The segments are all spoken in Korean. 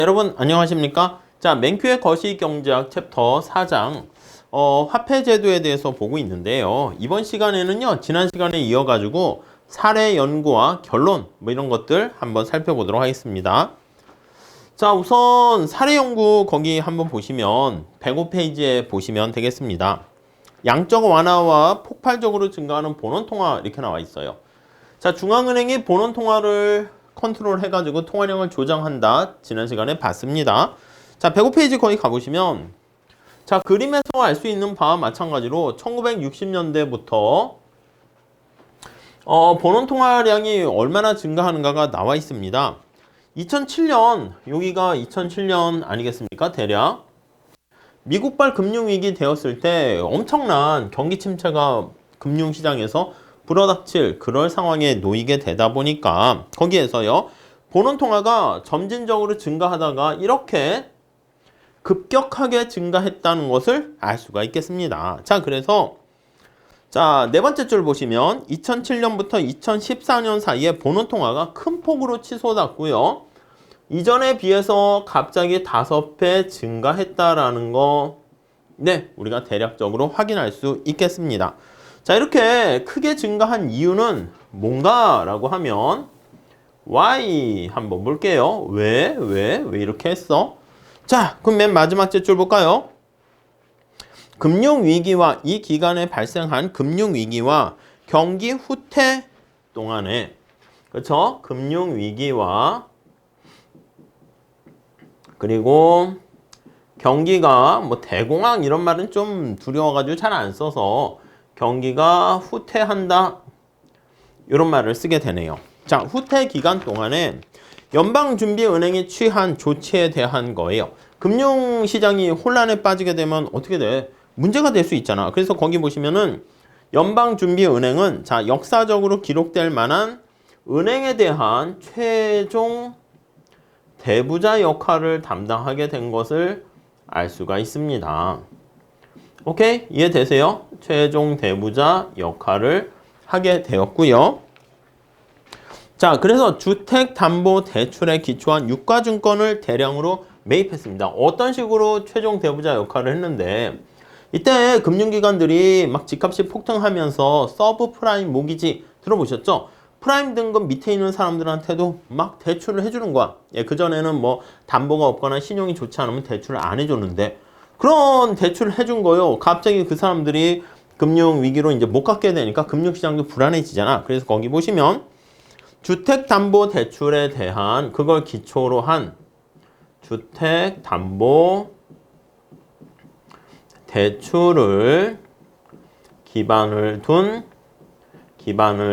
여러분 안녕하십니까? 자, 맨큐의 거시경제학 챕터 4장 화폐제도에 대해서 보고 있는데요. 이번 시간에는요, 지난 시간에 이어가지고 사례 연구와 결론 이런 것들 한번 살펴보도록 하겠습니다. 자, 우선 사례 연구 거기 한번 보시면 105페이지에 보시면 되겠습니다. 양적 완화와 폭발적으로 증가하는 본원통화 이렇게 나와 있어요. 자, 중앙은행이 본원통화를 컨트롤 해가지고 통화량을 조정한다. 지난 시간에 봤습니다. 자, 105페이지 거기 가보시면 자, 그림에서 알 수 있는 바와 마찬가지로 1960년대부터 본원 통화량이 얼마나 증가하는가가 나와 있습니다. 2007년, 여기가 2007년 아니겠습니까? 대략 미국발 금융위기 되었을 때 엄청난 경기 침체가 금융시장에서 불어닥칠 그럴 상황에 놓이게 되다 보니까 거기에서요, 본원 통화가 점진적으로 증가하다가 이렇게 급격하게 증가했다는 것을 알 수가 있겠습니다. 자, 그래서 자, 네 번째 줄 보시면 2007년부터 2014년 사이에 본원 통화가 큰 폭으로 치솟았고요. 이전에 비해서 갑자기 5배 증가했다라는 거, 네, 우리가 대략적으로 확인할 수 있겠습니다. 자, 이렇게 크게 증가한 이유는 뭔가라고 하면 why 한번 볼게요. 왜 이렇게 했어? 자, 그럼 맨 마지막 줄 볼까요? 금융위기와 이 기간에 발생한 금융위기와 경기 후퇴 동안에, 그렇죠? 금융위기와 그리고 경기가 대공황 이런 말은 좀 두려워가지고 잘 안 써서 경기가 후퇴한다 이런 말을 쓰게 되네요. 자, 후퇴 기간 동안에 연방준비은행이 취한 조치에 대한 거예요. 금융시장이 혼란에 빠지게 되면 어떻게 돼? 문제가 될 수 있잖아. 그래서 거기 보시면은 연방준비은행은 자, 역사적으로 기록될 만한 은행에 대한 최종 대부자 역할을 담당하게 된 것을 알 수가 있습니다. 오케이? 이해되세요? 최종 대부자 역할을 하게 되었고요. 자, 그래서 주택담보대출에 기초한 유가증권을 대량으로 매입했습니다. 어떤 식으로 최종 대부자 역할을 했는데, 이때 금융기관들이 막 집값이 폭등하면서 서브프라임 모기지 들어보셨죠? 프라임 등급 밑에 있는 사람들한테도 막 대출을 해주는 거야. 예, 그전에는 담보가 없거나 신용이 좋지 않으면 대출을 안 해줬는데, 그런 대출을 해준 거요. 갑자기 그 사람들이 금융위기로 이제 못 갖게 되니까 금융시장도 불안해지잖아. 그래서 거기 보시면 주택담보대출에 대한 그걸 기초로 한 주택담보대출을 기반을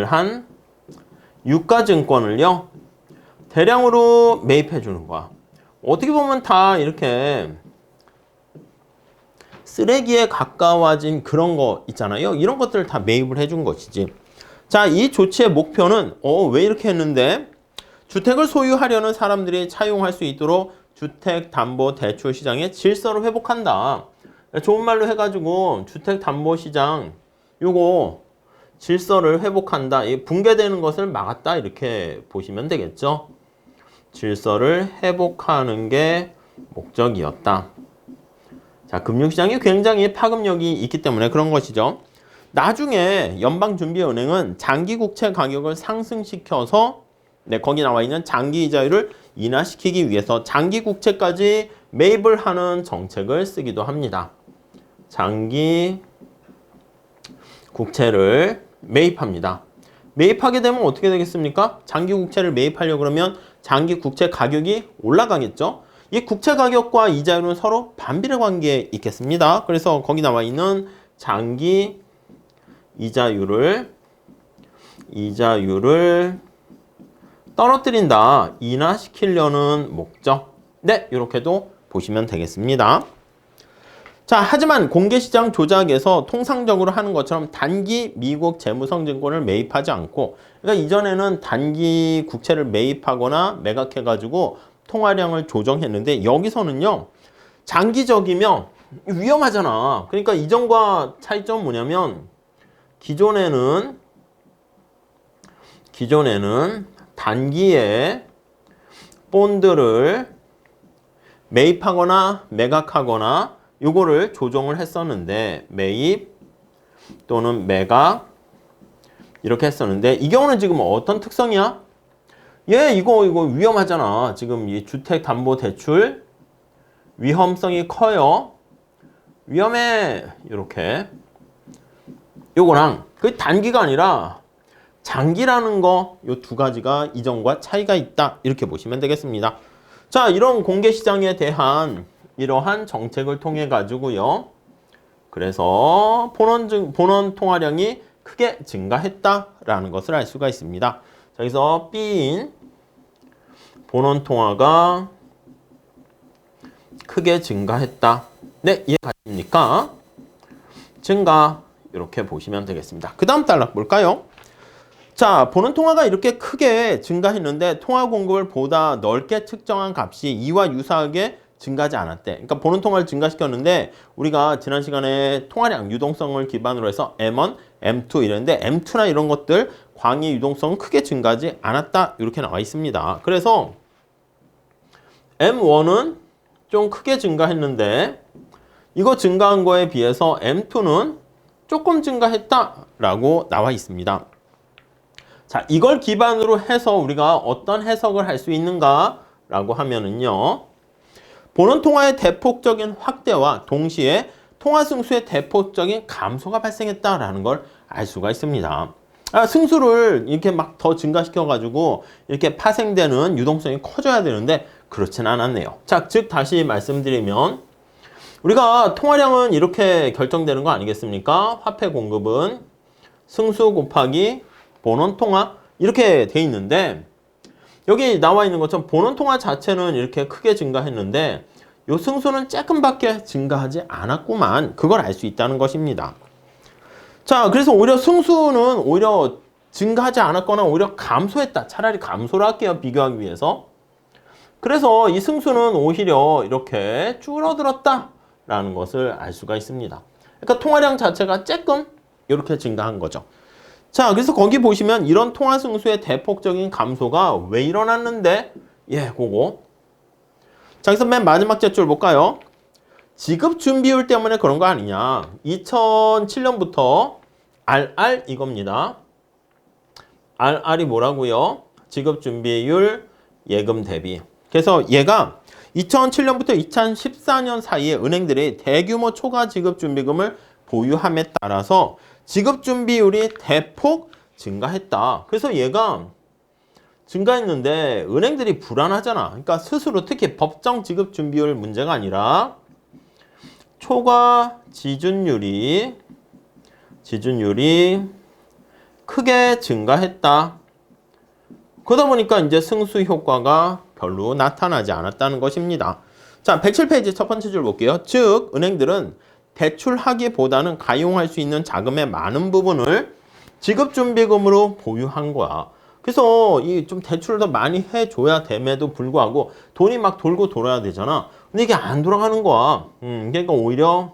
한 유가증권을요, 대량으로 매입해 주는 거야. 어떻게 보면 다 이렇게 쓰레기에 가까워진 그런 거 있잖아요. 이런 것들을 다 매입을 해준 것이지. 자, 이 조치의 목표는 왜 이렇게 했는데, 주택을 소유하려는 사람들이 차용할 수 있도록 주택담보대출 시장의 질서를 회복한다. 좋은 말로 해가지고 주택담보시장 요거 질서를 회복한다. 붕괴되는 것을 막았다. 이렇게 보시면 되겠죠. 질서를 회복하는 게 목적이었다. 자, 금융시장이 굉장히 파급력이 있기 때문에 그런 것이죠. 나중에 연방준비은행은 장기국채 가격을 상승시켜서 거기 나와 있는 장기이자율을 인하시키기 위해서 장기국채까지 매입을 하는 정책을 쓰기도 합니다. 장기국채를 매입합니다. 매입하게 되면 어떻게 되겠습니까? 장기국채를 매입하려고 그러면 장기국채 가격이 올라가겠죠? 이 국채 가격과 이자율은 서로 반비례 관계에 있겠습니다. 그래서 거기 나와 있는 장기 이자율을 떨어뜨린다, 인하시키려는 목적. 네, 이렇게도 보시면 되겠습니다. 자, 하지만 공개시장 조작에서 통상적으로 하는 것처럼 단기 미국 재무성증권을 매입하지 않고, 그러니까 이전에는 단기 국채를 매입하거나 매각해가지고 통화량을 조정했는데, 여기서는요, 장기적이면 위험하잖아. 그러니까 이전과 차이점은 뭐냐면, 기존에는 단기에 본드를 매입하거나 매각하거나 요거를 조정을 했었는데 매입 또는 매각 이렇게 했었는데 이 경우는 지금 어떤 특성이야? 이거 위험하잖아. 지금 이 주택담보대출 위험성이 커요. 위험해. 이렇게 요거랑 그 단기가 아니라 장기라는 거 요 두 가지가 이전과 차이가 있다. 이렇게 보시면 되겠습니다. 자, 이런 공개시장에 대한 이러한 정책을 통해 가지고요. 그래서 본원 통화량이 크게 증가했다라는 것을 알 수가 있습니다. 자, 여기서 B인 본원 통화가 크게 증가했다. 네, 이해가십니까? 증가 이렇게 보시면 되겠습니다. 그 다음 단락 볼까요? 자, 본원 통화가 이렇게 크게 증가했는데 통화 공급을 보다 넓게 측정한 값이 이와 유사하게 증가하지 않았대. 그러니까 본원 통화를 증가시켰는데 우리가 지난 시간에 통화량 유동성을 기반으로 해서 M1, M2 이랬는데 M2나 이런 것들 광의 유동성은 크게 증가하지 않았다. 이렇게 나와 있습니다. 그래서 M1은 좀 크게 증가했는데 이거 증가한 거에 비해서 M2는 조금 증가했다라고 나와 있습니다. 자, 이걸 기반으로 해서 우리가 어떤 해석을 할 수 있는가라고 하면은요. 본원 통화의 대폭적인 확대와 동시에 통화 승수의 대폭적인 감소가 발생했다라는 걸 알 수가 있습니다. 승수를 이렇게 막 더 증가시켜가지고 이렇게 파생되는 유동성이 커져야 되는데 그렇지는 않았네요. 자, 즉 다시 말씀드리면 우리가 통화량은 이렇게 결정되는 거 아니겠습니까? 화폐 공급은 승수 곱하기 본원 통화 이렇게 돼 있는데 여기 나와 있는 것처럼 본원 통화 자체는 이렇게 크게 증가했는데 요 승수는 조금밖에 증가하지 않았구만. 그걸 알 수 있다는 것입니다. 자, 그래서 오히려 승수는 오히려 증가하지 않았거나 오히려 감소했다. 차라리 감소를 할게요. 비교하기 위해서. 그래서 이 승수는 오히려 이렇게 줄어들었다라는 것을 알 수가 있습니다. 그러니까 통화량 자체가 조금 이렇게 증가한 거죠. 자, 그래서 거기 보시면 이런 통화 승수의 대폭적인 감소가 왜 일어났는데 그거. 자, 그래서 맨 마지막 줄 볼까요? 지급 준비율 때문에 그런 거 아니냐. 2007년부터 RR 이겁니다. RR이 뭐라고요? 지급 준비율 예금 대비. 그래서 얘가 2007년부터 2014년 사이에 은행들이 대규모 초과 지급 준비금을 보유함에 따라서 지급 준비율이 대폭 증가했다. 그래서 얘가 증가했는데 은행들이 불안하잖아. 그러니까 스스로 특히 법정 지급 준비율 문제가 아니라 초과 지준율이 크게 증가했다. 그러다 보니까 이제 승수 효과가 별로 나타나지 않았다는 것입니다. 자, 107페이지 첫 번째 줄 볼게요. 즉, 은행들은 대출하기보다는 가용할 수 있는 자금의 많은 부분을 지급준비금으로 보유한 거야. 그래서 이 좀 대출을 더 많이 해줘야 됨에도 불구하고 돈이 막 돌고 돌아야 되잖아. 근데 이게 안 돌아가는 거야. 그러니까 오히려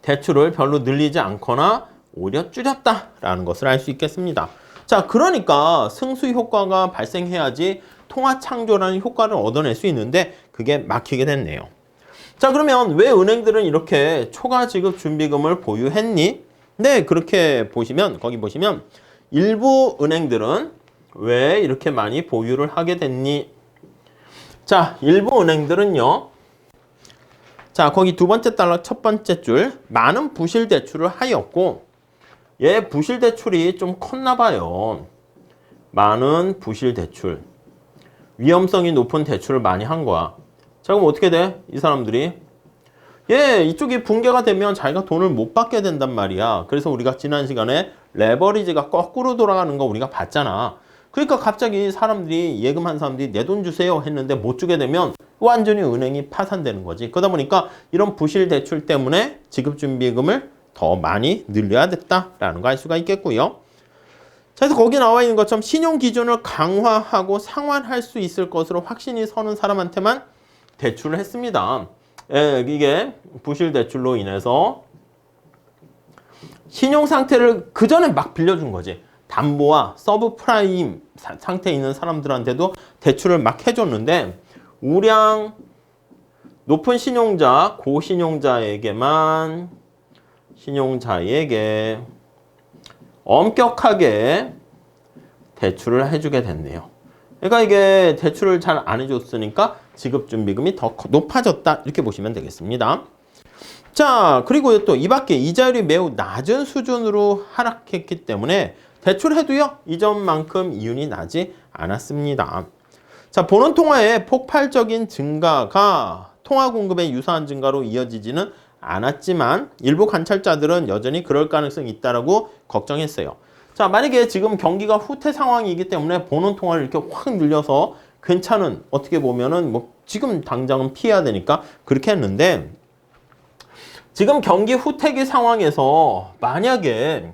대출을 별로 늘리지 않거나 오히려 줄였다라는 것을 알 수 있겠습니다. 자, 그러니까 승수 효과가 발생해야지 통화 창조라는 효과를 얻어낼 수 있는데 그게 막히게 됐네요. 자, 그러면 왜 은행들은 이렇게 초과 지급 준비금을 보유했니? 네, 그렇게 보시면 거기 보시면 일부 은행들은 왜 이렇게 많이 보유를 하게 됐니? 자, 일부 은행들은요. 자, 거기 두 번째 단락 첫 번째 줄 많은 부실 대출을 하였고 얘 부실 대출이 좀 컸나 봐요. 많은 부실 대출. 위험성이 높은 대출을 많이 한 거야. 자, 그럼 어떻게 돼? 이 사람들이 이쪽이 붕괴가 되면 자기가 돈을 못 받게 된단 말이야. 그래서 우리가 지난 시간에 레버리지가 거꾸로 돌아가는 거 우리가 봤잖아. 그러니까 갑자기 사람들이 예금한 사람들이 내 돈 주세요 했는데 못 주게 되면 완전히 은행이 파산되는 거지. 그러다 보니까 이런 부실 대출 때문에 지급준비금을 더 많이 늘려야 됐다라는 거 알 수가 있겠고요. 자, 그래서 거기 나와 있는 것처럼 신용 기준을 강화하고 상환할 수 있을 것으로 확신이 서는 사람한테만 대출을 했습니다. 이게 부실 대출로 인해서 신용 상태를 그 전에 막 빌려준 거지. 담보와 서브 프라임 상태에 있는 사람들한테도 대출을 막 해줬는데 우량 높은 신용자, 고신용자에게만 신용자에게 엄격하게 대출을 해주게 됐네요. 그러니까 이게 대출을 잘 안 해줬으니까 지급준비금이 더 높아졌다 이렇게 보시면 되겠습니다. 자, 그리고 또 이 밖에 이자율이 매우 낮은 수준으로 하락했기 때문에 대출해도요 이전만큼 이윤이 나지 않았습니다. 자, 보는 통화의 폭발적인 증가가 통화 공급의 유사한 증가로 이어지지는 않았지만 일부 관찰자들은 여전히 그럴 가능성이 있다라고 걱정했어요. 자, 만약에 지금 경기가 후퇴 상황이기 때문에 보는 통화를 이렇게 확 늘려서 괜찮은, 어떻게 보면은 뭐 지금 당장은 피해야 되니까 그렇게 했는데, 지금 경기 후퇴기 상황에서 만약에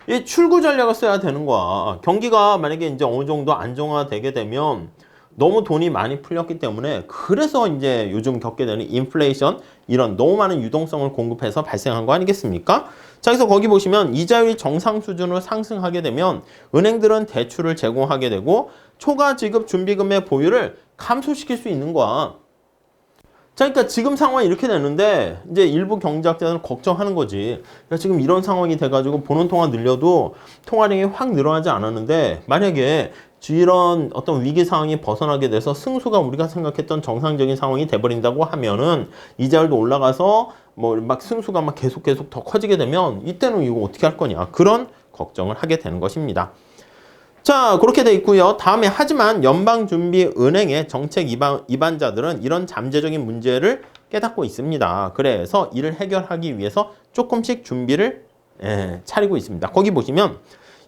이 출구 전략을 써야 되는 거야. 경기가 만약에 이제 어느 정도 안정화되게 되면 너무 돈이 많이 풀렸기 때문에, 그래서 이제 요즘 겪게 되는 인플레이션, 이런 너무 많은 유동성을 공급해서 발생한 거 아니겠습니까? 자, 그래서 거기 보시면 이자율이 정상 수준으로 상승하게 되면 은행들은 대출을 제공하게 되고 초과 지급 준비금의 보유를 감소시킬 수 있는 거야. 자, 그러니까 지금 상황이 이렇게 되는데 이제 일부 경제학자들은 걱정하는 거지. 그러니까 지금 이런 상황이 돼가지고 보는 통화 늘려도 통화량이 확 늘어나지 않았는데, 만약에 이런 어떤 위기 상황이 벗어나게 돼서 승수가 우리가 생각했던 정상적인 상황이 돼버린다고 하면은 이자율도 올라가서 뭐 막 승수가 막 계속 더 커지게 되면 이때는 이거 어떻게 할 거냐, 그런 걱정을 하게 되는 것입니다. 자, 그렇게 돼 있고요. 다음에 하지만 연방준비은행의 정책 입안자들은 이런 잠재적인 문제를 깨닫고 있습니다. 그래서 이를 해결하기 위해서 조금씩 준비를 차리고 있습니다. 거기 보시면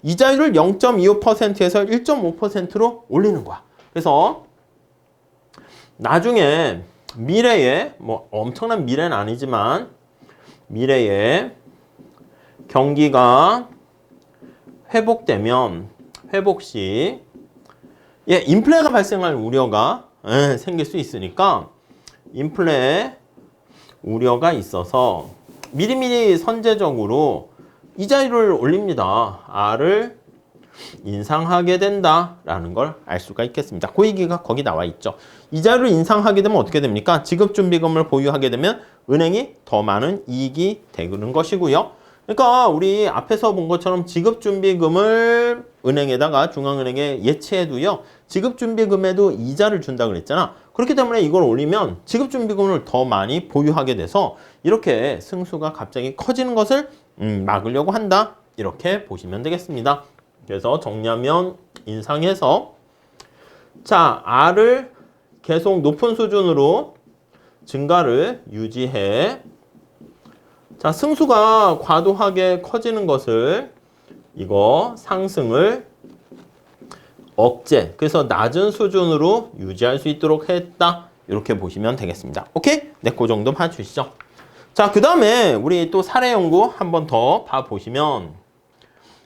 이자율을 0.25%에서 1.5%로 올리는 거야. 그래서 나중에 미래에, 뭐 엄청난 미래는 아니지만 미래에 경기가 회복되면, 회복 시 인플레가 발생할 우려가 생길 수 있으니까, 인플레 우려가 있어서 미리미리 선제적으로 이자율을 올립니다. R을 인상하게 된다라는 걸 알 수가 있겠습니다. 그 얘기가 거기 나와 있죠. 이자율을 인상하게 되면 어떻게 됩니까? 지급준비금을 보유하게 되면 은행이 더 많은 이익이 되는 것이고요. 그러니까 우리 앞에서 본 것처럼 지급준비금을 은행에다가, 중앙은행에 예치해도요, 지급준비금에도 이자를 준다 그랬잖아. 그렇기 때문에 이걸 올리면 지급준비금을 더 많이 보유하게 돼서 이렇게 승수가 갑자기 커지는 것을 막으려고 한다, 이렇게 보시면 되겠습니다. 그래서 정리하면 인상해서, 자, R을 계속 높은 수준으로 증가를 유지해, 자, 승수가 과도하게 커지는 것을, 이거 상승을 억제, 그래서 낮은 수준으로 유지할 수 있도록 했다, 이렇게 보시면 되겠습니다. 오케이? 네, 그 정도 봐주시죠. 자, 그 다음에 우리 또 사례 연구 한 번 더 봐보시면,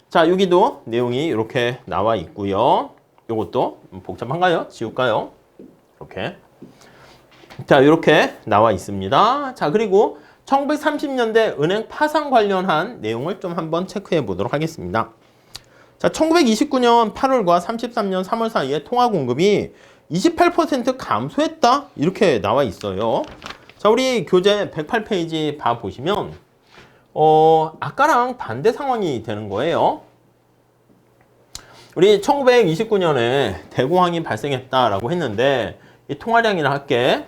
자, 여기도 내용이 이렇게 나와 있고요. 요것도 복잡한가요? 지울까요? 이렇게. 자, 이렇게 나와 있습니다. 자, 그리고 1930년대 은행 파산 관련한 내용을 좀 한번 체크해 보도록 하겠습니다. 자, 1929년 8월과 33년 3월 사이에 통화 공급이 28% 감소했다, 이렇게 나와 있어요. 자, 우리 교재 108페이지 봐 보시면 아까랑 반대 상황이 되는 거예요. 우리 1929년에 대공황이 발생했다라고 했는데, 이 통화량이나 할게.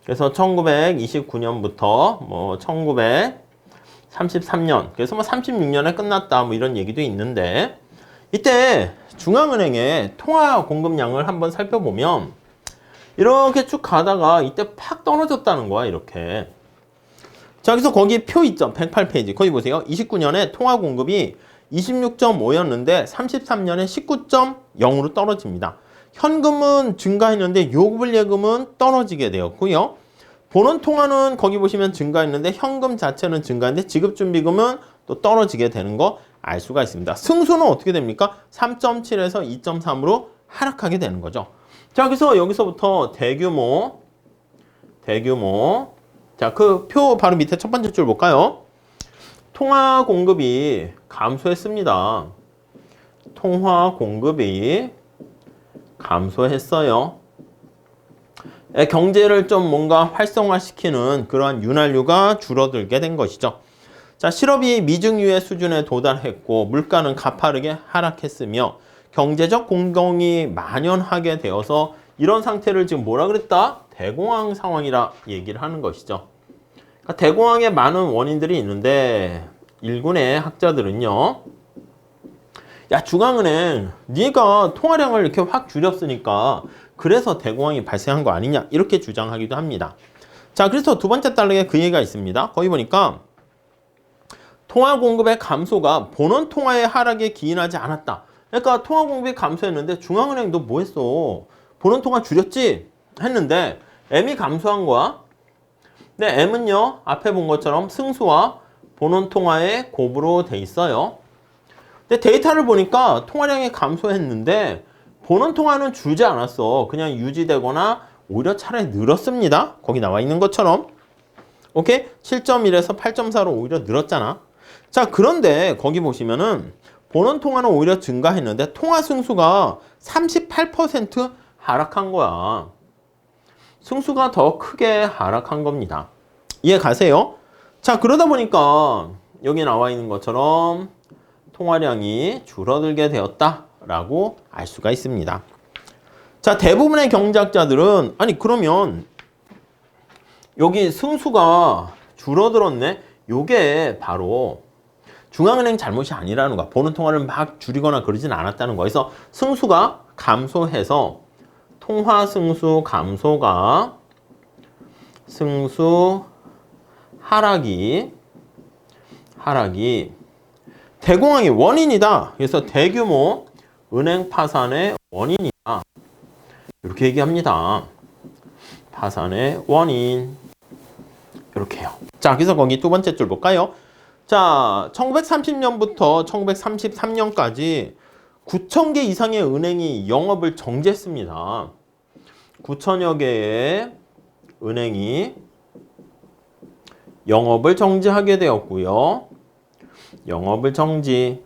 그래서 1929년부터 뭐 1933년, 그래서 뭐 36년에 끝났다, 뭐 이런 얘기도 있는데, 이때 중앙은행의 통화 공급량을 한번 살펴보면 이렇게 쭉 가다가 이때 팍 떨어졌다는 거야, 이렇게. 자, 그래서 거기 표 있죠. 108페이지. 거기 보세요. 29년에 통화 공급이 26.5였는데 33년에 19.0으로 떨어집니다. 현금은 증가했는데 요구불 예금은 떨어지게 되었고요. 보는 통화는 거기 보시면 증가했는데 현금 자체는 증가했는데 지급준비금은 또 떨어지게 되는 거 알 수가 있습니다. 승수는 어떻게 됩니까? 3.7에서 2.3으로 하락하게 되는 거죠. 자, 그래서 여기서부터 대규모. 자, 그 표 바로 밑에 첫 번째 줄 볼까요? 통화 공급이 감소했습니다. 통화 공급이 감소했어요. 경제를 좀 뭔가 활성화시키는 그러한 윤활유가 줄어들게 된 것이죠. 자, 실업이 미증유의 수준에 도달했고 물가는 가파르게 하락했으며 경제적 공경이 만연하게 되어서 이런 상태를 지금 뭐라 그랬다? 대공황 상황이라 얘기를 하는 것이죠. 그러니까 대공황에 많은 원인들이 있는데 일군의 학자들은요. 야, 중앙은행 네가 통화량을 이렇게 확 줄였으니까 그래서 대공황이 발생한 거 아니냐 이렇게 주장하기도 합니다. 자, 그래서 두 번째 단락에 그 얘기가 있습니다. 거기 보니까 통화 공급의 감소가 본원 통화의 하락에 기인하지 않았다. 그러니까 통화 공급이 감소했는데 중앙은행도 뭐 했어? 본원 통화 줄였지? 했는데 M이 감소한 거야. 근데 M은요 앞에 본 것처럼 승수와 본원 통화의 곱으로 돼 있어요. 근데 데이터를 보니까 통화량이 감소했는데 본원 통화는 줄지 않았어. 그냥 유지되거나 오히려 차라리 늘었습니다. 거기 나와 있는 것처럼. 오케이? 7.1에서 8.4로 오히려 늘었잖아. 자, 그런데 거기 보시면은 본원 통화는 오히려 증가했는데 통화 승수가 38% 하락한 거야. 승수가 더 크게 하락한 겁니다. 이해 가세요? 자, 그러다 보니까 여기 나와 있는 것처럼 통화량이 줄어들게 되었다라고 알 수가 있습니다. 자, 대부분의 경제학자들은 아니 그러면 여기 승수가 줄어들었네? 요게 바로 중앙은행 잘못이 아니라는 거야. 보는 통화를 막 줄이거나 그러진 않았다는 거야. 그래서 승수가 감소해서 통화 승수 감소가 승수 하락이 대공황의 원인이다. 그래서 대규모 은행 파산의 원인이다. 이렇게 얘기합니다. 파산의 원인. 이렇게 해요. 자, 그래서 거기 두 번째 줄 볼까요? 자, 1930년부터 1933년까지 9,000개 이상의 은행이 영업을 정지했습니다. 9,000여 개의 은행이 영업을 정지하게 되었고요. 영업을 정지.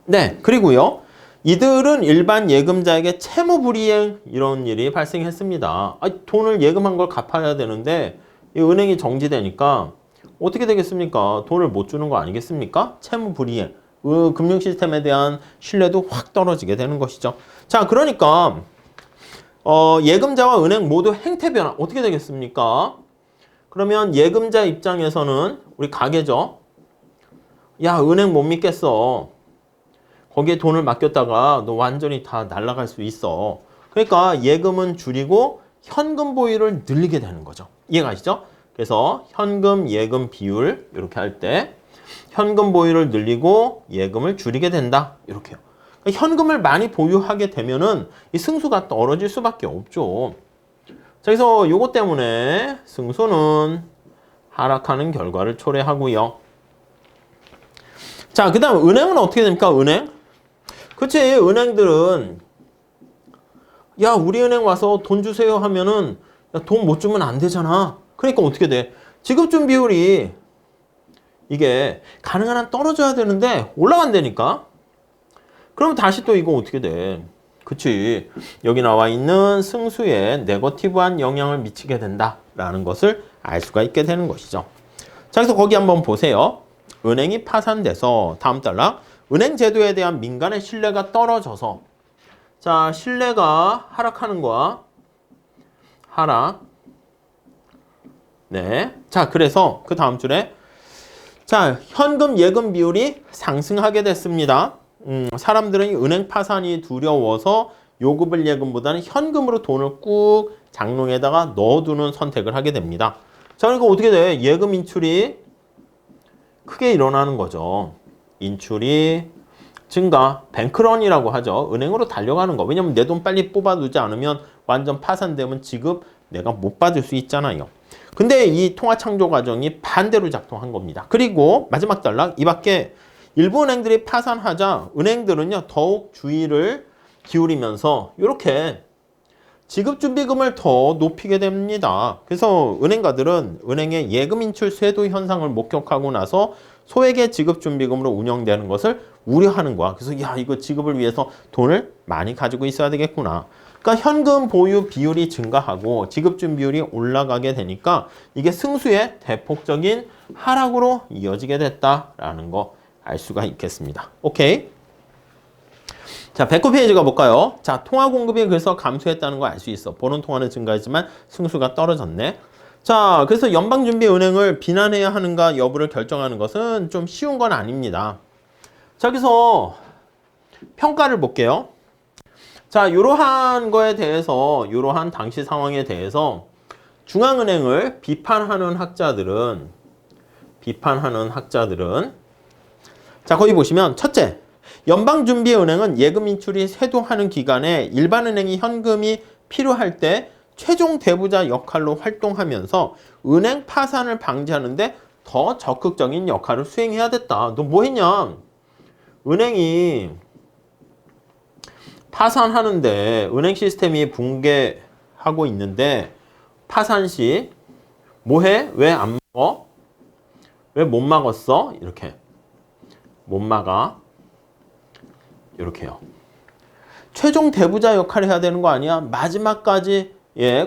네, 그리고요. 이들은 일반 예금자에게 채무불이행 이런 일이 발생했습니다. 돈을 예금한 걸 갚아야 되는데 이 은행이 정지되니까 어떻게 되겠습니까? 돈을 못 주는 거 아니겠습니까? 채무불이행. 금융 시스템에 대한 신뢰도 확 떨어지게 되는 것이죠. 자, 그러니까 예금자와 은행 모두 행태 변화 어떻게 되겠습니까? 그러면 예금자 입장에서는 우리 가계죠. 야, 은행 못 믿겠어. 거기에 돈을 맡겼다가 너 완전히 다 날아갈 수 있어. 그러니까 예금은 줄이고 현금 보유를 늘리게 되는 거죠. 이해가시죠? 그래서 현금 예금 비율 이렇게 할 때 현금 보유를 늘리고 예금을 줄이게 된다. 이렇게요. 그러니까 현금을 많이 보유하게 되면은 이 승수가 떨어질 수밖에 없죠. 자, 그래서 요것 때문에 승수는 하락하는 결과를 초래하고요. 자, 그 다음 은행은 어떻게 됩니까? 은행? 그치, 은행들은 야, 우리 은행 와서 돈 주세요 하면은 돈 못 주면 안 되잖아. 그러니까 어떻게 돼? 지급준 비율이 이게 가능한 한 떨어져야 되는데 올라간다니까? 그럼 다시 또 이거 어떻게 돼? 그치, 여기 나와 있는 승수에 네거티브한 영향을 미치게 된다라는 것을 알 수가 있게 되는 것이죠. 자, 그래서 거기 한번 보세요. 은행이 파산돼서 다음 단락 은행 제도에 대한 민간의 신뢰가 떨어져서 자, 신뢰가 하락하는 거야. 하락. 네. 자, 그래서 그 다음 줄에 자, 현금 예금 비율이 상승하게 됐습니다. 사람들은 은행 파산이 두려워서 요금을 예금보다는 현금으로 돈을 꾹 장롱에다가 넣어두는 선택을 하게 됩니다. 자, 그러니까 어떻게 돼? 예금 인출이 크게 일어나는 거죠. 인출이 증가, 뱅크런이라고 하죠. 은행으로 달려가는 거. 왜냐면 내 돈 빨리 뽑아두지 않으면 완전 파산되면 지급 내가 못 받을 수 있잖아요. 근데 이 통화 창조 과정이 반대로 작동한 겁니다. 그리고 마지막 단락 이 밖에 일부 은행들이 파산하자 은행들은요 더욱 주의를 기울이면서 이렇게 지급준비금을 더 높이게 됩니다. 그래서 은행가들은 은행의 예금 인출 쇄도 현상을 목격하고 나서 소액의 지급준비금으로 운영되는 것을 우려하는 거야. 그래서 야, 이거 지급을 위해서 돈을 많이 가지고 있어야 되겠구나. 그러니까 현금 보유 비율이 증가하고 지급준 비율이 올라가게 되니까 이게 승수의 대폭적인 하락으로 이어지게 됐다라는 거 알 수가 있겠습니다. 오케이. 자, 109페이지 가볼까요? 자, 통화 공급이 그래서 감소했다는 거 알 수 있어. 보는 통화는 증가했지만 승수가 떨어졌네. 자, 그래서 연방준비은행을 비난해야 하는가 여부를 결정하는 것은 좀 쉬운 건 아닙니다. 자, 여기서 평가를 볼게요. 자, 이러한 거에 대해서, 이러한 당시 상황에 대해서 중앙은행을 비판하는 학자들은 자, 거기 보시면 첫째, 연방준비은행은 예금 인출이 쇄도하는 기간에 일반은행이 현금이 필요할 때 최종 대부자 역할로 활동하면서 은행 파산을 방지하는데 더 적극적인 역할을 수행해야 됐다. 너 뭐 했냐? 은행이 파산하는데 은행 시스템이 붕괴하고 있는데 파산 시 뭐해? 왜 안 막어? 왜 못 막았어? 이렇게 못 막아. 이렇게요. 최종 대부자 역할을 해야 되는 거 아니야? 마지막까지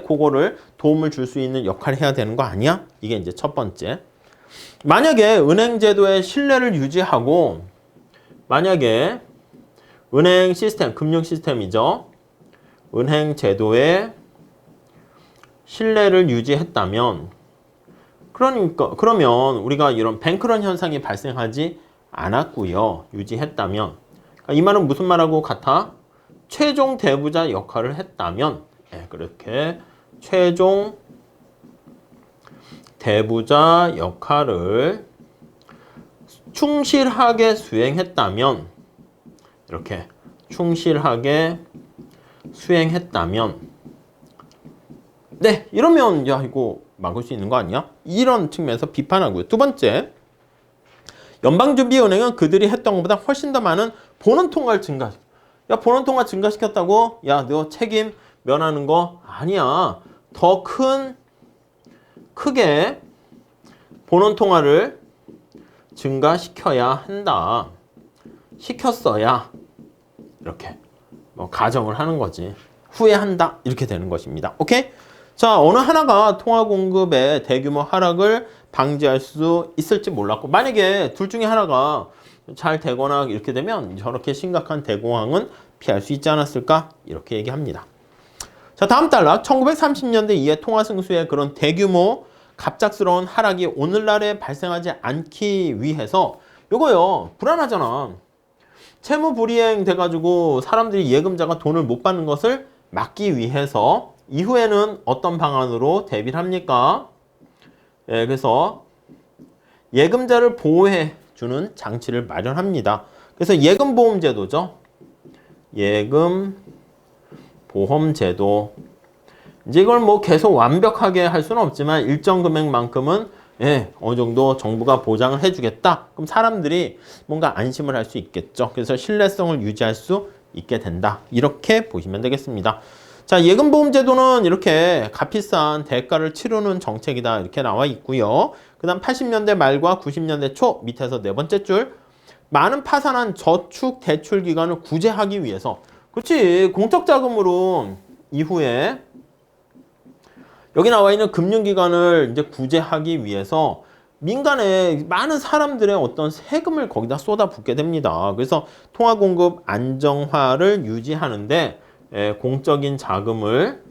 그거를 도움을 줄 수 있는 역할을 해야 되는 거 아니야? 이게 이제 첫 번째. 만약에 은행 제도의 신뢰를 유지하고 만약에 은행 시스템, 금융 시스템이죠. 은행 제도의 신뢰를 유지했다면 그러면 우리가 이런 뱅크런 현상이 발생하지 않았고요. 유지했다면 이 말은 무슨 말하고 같아? 최종 대부자 역할을 했다면 그렇게 최종 대부자 역할을 충실하게 수행했다면 이렇게 충실하게 수행했다면 네, 이러면 야 이거 막을 수 있는 거 아니야? 이런 측면에서 비판하고요. 두 번째, 연방준비은행은 그들이 했던 것보다 훨씬 더 많은 보너통화를 야, 보너통화 증가시켰다고? 야, 너 책임 면하는 거 아니야. 더 크게 보너통화를 증가시켜야 한다. 시켰어야 이렇게 가정을 하는 거지. 후회한다. 이렇게 되는 것입니다. 오케이? 자, 어느 하나가 통화 공급의 대규모 하락을 방지할 수 있을지 몰랐고 만약에 둘 중에 하나가 잘 되거나 이렇게 되면 저렇게 심각한 대공황은 피할 수 있지 않았을까? 이렇게 얘기합니다. 자, 다음 단락 1930년대 이후에 통화 승수의 그런 대규모 갑작스러운 하락이 오늘날에 발생하지 않기 위해서 요거요. 불안하잖아. 채무 불이행 돼가지고 사람들이 예금자가 돈을 못 받는 것을 막기 위해서 이후에는 어떤 방안으로 대비를 합니까? 그래서 예금자를 보호해 주는 장치를 마련합니다. 그래서 예금보험제도죠. 예금보험제도. 이제 이걸 뭐 계속 완벽하게 할 수는 없지만 일정 금액만큼은 어느 정도 정부가 보장을 해주겠다. 그럼 사람들이 뭔가 안심을 할 수 있겠죠. 그래서 신뢰성을 유지할 수 있게 된다. 이렇게 보시면 되겠습니다. 자, 예금보험제도는 이렇게 값비싼 대가를 치르는 정책이다. 이렇게 나와 있고요. 그 다음 80년대 말과 90년대 초 밑에서 네 번째 줄 많은 파산한 저축 대출 기관을 구제하기 위해서 그렇지 공적 자금으로 이후에 여기 나와 있는 금융기관을 이제 구제하기 위해서 민간의 많은 사람들의 어떤 세금을 거기다 쏟아붓게 됩니다. 그래서 통화공급 안정화를 유지하는데 공적인 자금을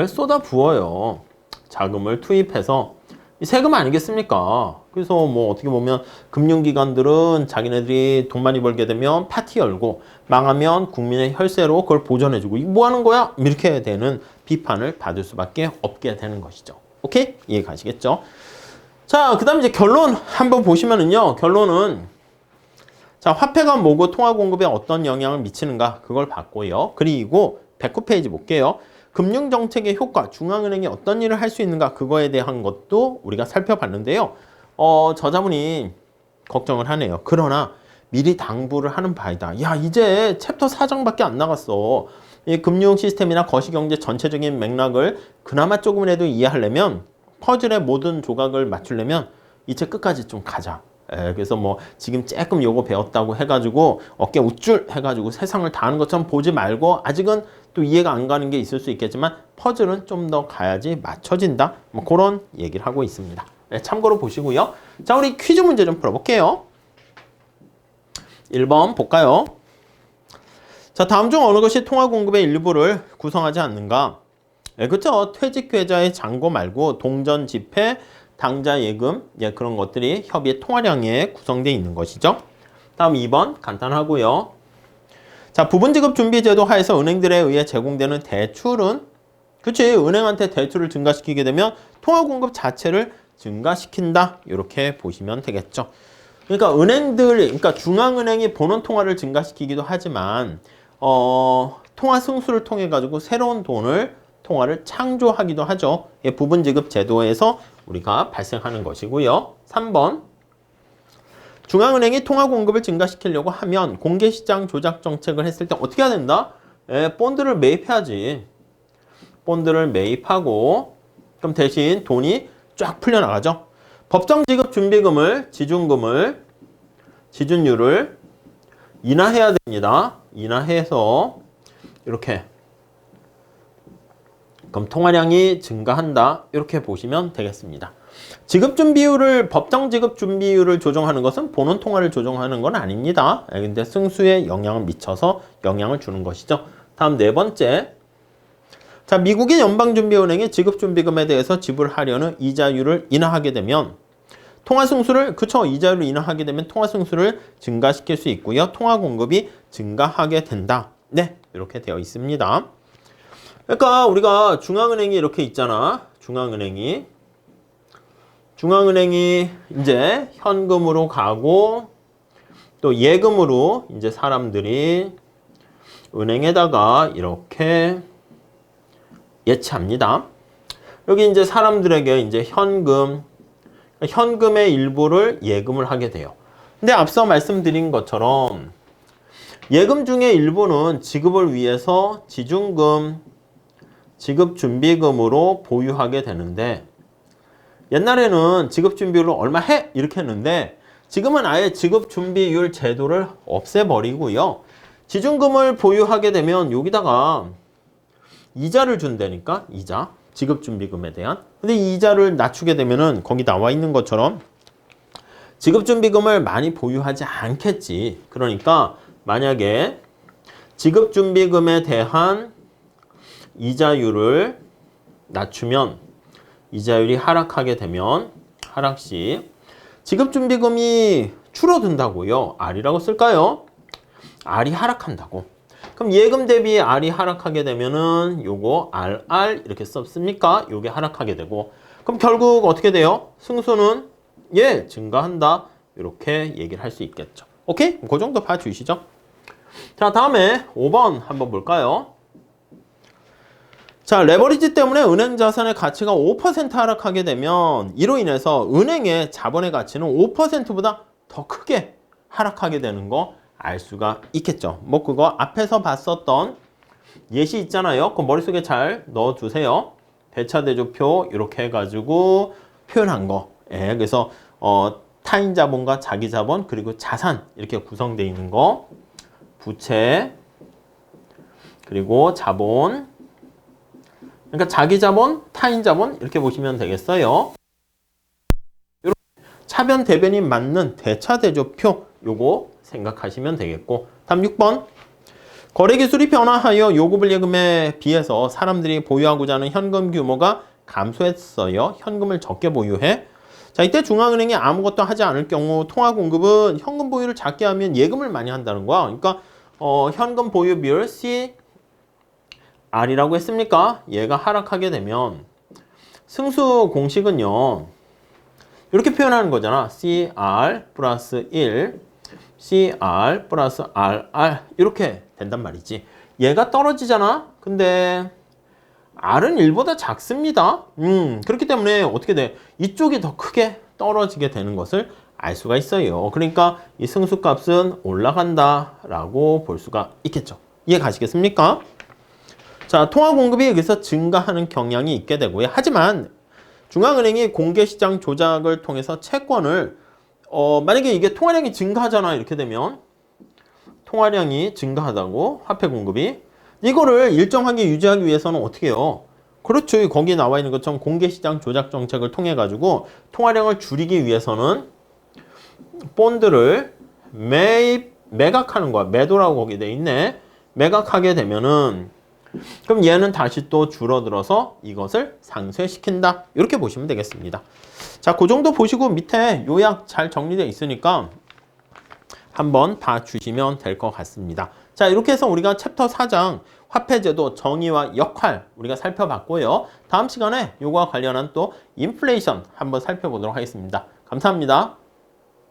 쏟아부어요. 자금을 투입해서 세금 아니겠습니까? 그래서 뭐 어떻게 보면 금융기관들은 자기네들이 돈 많이 벌게 되면 파티 열고 망하면 국민의 혈세로 그걸 보전해주고 이거 뭐 하는 거야? 이렇게 되는 비판을 받을 수밖에 없게 되는 것이죠. 오케이? 이해 가시겠죠? 자, 그 다음에 이제 결론 한번 보시면은요. 결론은 자, 화폐가 뭐고 통화 공급에 어떤 영향을 미치는가 그걸 봤고요. 그리고 109페이지 볼게요. 금융정책의 효과, 중앙은행이 어떤 일을 할 수 있는가 그거에 대한 것도 우리가 살펴봤는데요. 저자분이 걱정을 하네요. 그러나 미리 당부를 하는 바이다. 야, 이제 챕터 4장밖에 안 나갔어. 이 금융 시스템이나 거시경제 전체적인 맥락을 그나마 조금이라도 이해하려면 퍼즐의 모든 조각을 맞추려면 이 책 끝까지 좀 가자. 그래서 뭐 지금 조금 요거 배웠다고 해가지고 어깨 우쭐 해가지고 세상을 다 아는 것처럼 보지 말고 아직은 또 이해가 안 가는 게 있을 수 있겠지만 퍼즐은 좀 더 가야지 맞춰진다. 뭐 그런 얘기를 하고 있습니다. 참고로 보시고요. 자, 우리 퀴즈 문제 좀 풀어볼게요. 1번 볼까요? 자, 다음 중 어느 것이 통화 공급의 일부를 구성하지 않는가? 그렇죠. 퇴직 계좌의 잔고 말고 동전 지폐, 당좌 예금, 그런 것들이 협의의 통화량에 구성되어 있는 것이죠. 다음 2번 간단하고요. 자, 부분지급 준비제도 하에서 은행들에 의해 제공되는 대출은 그치, 은행한테 대출을 증가시키게 되면 통화 공급 자체를 증가시킨다. 이렇게 보시면 되겠죠. 그러니까 그러니까 중앙은행이 본원 통화를 증가시키기도 하지만 통화 승수를 통해 가지고 새로운 통화를 창조하기도 하죠. 부분지급 제도에서 우리가 발생하는 것이고요. 3번 중앙은행이 통화 공급을 증가시키려고 하면 공개시장 조작 정책을 했을 때 어떻게 해야 된다? 본드를 매입해야지. 본드를 매입하고 그럼 대신 돈이 쫙 풀려나가죠. 법정 지급 준비금을 지준율을 인하해야 됩니다. 인하해서 이렇게 그럼 통화량이 증가한다. 이렇게 보시면 되겠습니다. 지급준비율을 법정 지급준비율을 조정하는 것은 본원 통화를 조정하는 건 아닙니다. 근데 승수에 영향을 미쳐서 영향을 주는 것이죠. 다음 네 번째. 자, 미국의 연방준비은행이 지급준비금에 대해서 지불하려는 이자율을 인하하게 되면 통화승수를 이자율을 인하하게 되면 통화승수를 증가시킬 수 있고요. 통화공급이 증가하게 된다. 네, 이렇게 되어 있습니다. 그러니까 우리가 중앙은행이 이렇게 있잖아. 중앙은행이 이제 현금으로 가고 또 예금으로 이제 사람들이 은행에다가 이렇게 예치합니다. 여기 이제 사람들에게 이제 현금의 일부를 예금을 하게 돼요. 근데 앞서 말씀드린 것처럼 예금 중에 일부는 지급을 위해서 지급준비금으로 보유하게 되는데 옛날에는 지급준비율을 얼마 해? 이렇게 했는데 지금은 아예 지급준비율 제도를 없애버리고요. 지준금을 보유하게 되면 여기다가 이자를 준다니까 이자 지급준비금에 대한. 근데 이 이자를 낮추게 되면은 거기 나와 있는 것처럼 지급준비금을 많이 보유하지 않겠지. 그러니까 만약에 지급준비금에 대한 이자율을 낮추면 이자율이 하락하게 되면 하락시 지급준비금이 줄어든다고요. R이라고 쓸까요? R이 하락한다고. 그럼 예금 대비 R이 하락하게 되면은 요거 RR 이렇게 썼습니까? 요게 하락하게 되고 그럼 결국 어떻게 돼요? 승수는 증가한다. 이렇게 얘기를 할 수 있겠죠. 오케이? 그 정도 봐주시죠. 자, 다음에 5번 한번 볼까요? 자, 레버리지 때문에 은행 자산의 가치가 5% 하락하게 되면 이로 인해서 은행의 자본의 가치는 5%보다 더 크게 하락하게 되는 거 알 수가 있겠죠. 뭐 그거 앞에서 봤었던 예시 있잖아요. 그 머릿속에 잘 넣어주세요. 대차대조표 이렇게 해가지고 표현한 거. 그래서 타인 자본과 자기 자본 그리고 자산 이렇게 구성되어 있는 거. 부채 그리고 자본. 그러니까 자기 자본, 타인 자본 이렇게 보시면 되겠어요. 차변 대변이 맞는 대차대조표 요거 생각하시면 되겠고 다음 6번 거래기술이 변화하여 요구불 예금에 비해서 사람들이 보유하고자 하는 현금 규모가 감소했어요. 현금을 적게 보유해. 자, 이때 중앙은행이 아무것도 하지 않을 경우 통화공급은 현금 보유를 작게 하면 예금을 많이 한다는 거야. 그러니까 현금 보유 비율 CR이라고 했습니까? 얘가 하락하게 되면 승수 공식은요. 이렇게 표현하는 거잖아. CR 플러스 1 CR 플러스 RR 이렇게 된단 말이지. 얘가 떨어지잖아. 근데 R은 1보다 작습니다. 그렇기 때문에 어떻게 돼? 이쪽이 더 크게 떨어지게 되는 것을 알 수가 있어요. 그러니까 이 승수값은 올라간다라고 볼 수가 있겠죠. 이해 가시겠습니까? 자, 통화 공급이 여기서 증가하는 경향이 있게 되고요. 하지만 중앙은행이 공개시장 조작을 통해서 채권을 만약에 이게 통화량이 증가하잖아. 이렇게 되면 통화량이 증가하다고 화폐 공급이 이거를 일정하게 유지하기 위해서는 어떻게 해요? 그렇죠. 거기 나와 있는 것처럼 공개시장 조작 정책을 통해 가지고 통화량을 줄이기 위해서는 본드를 매각하는 거야. 매도라고 거기 돼 있네. 매각하게 되면은 그럼 얘는 다시 또 줄어들어서 이것을 상쇄시킨다. 이렇게 보시면 되겠습니다. 자, 그 정도 보시고 밑에 요약 잘 정리되어 있으니까 한번 봐주시면 될 것 같습니다. 자, 이렇게 해서 우리가 챕터 4장 화폐제도 정의와 역할 우리가 살펴봤고요. 다음 시간에 이거와 관련한 또 인플레이션 한번 살펴보도록 하겠습니다. 감사합니다.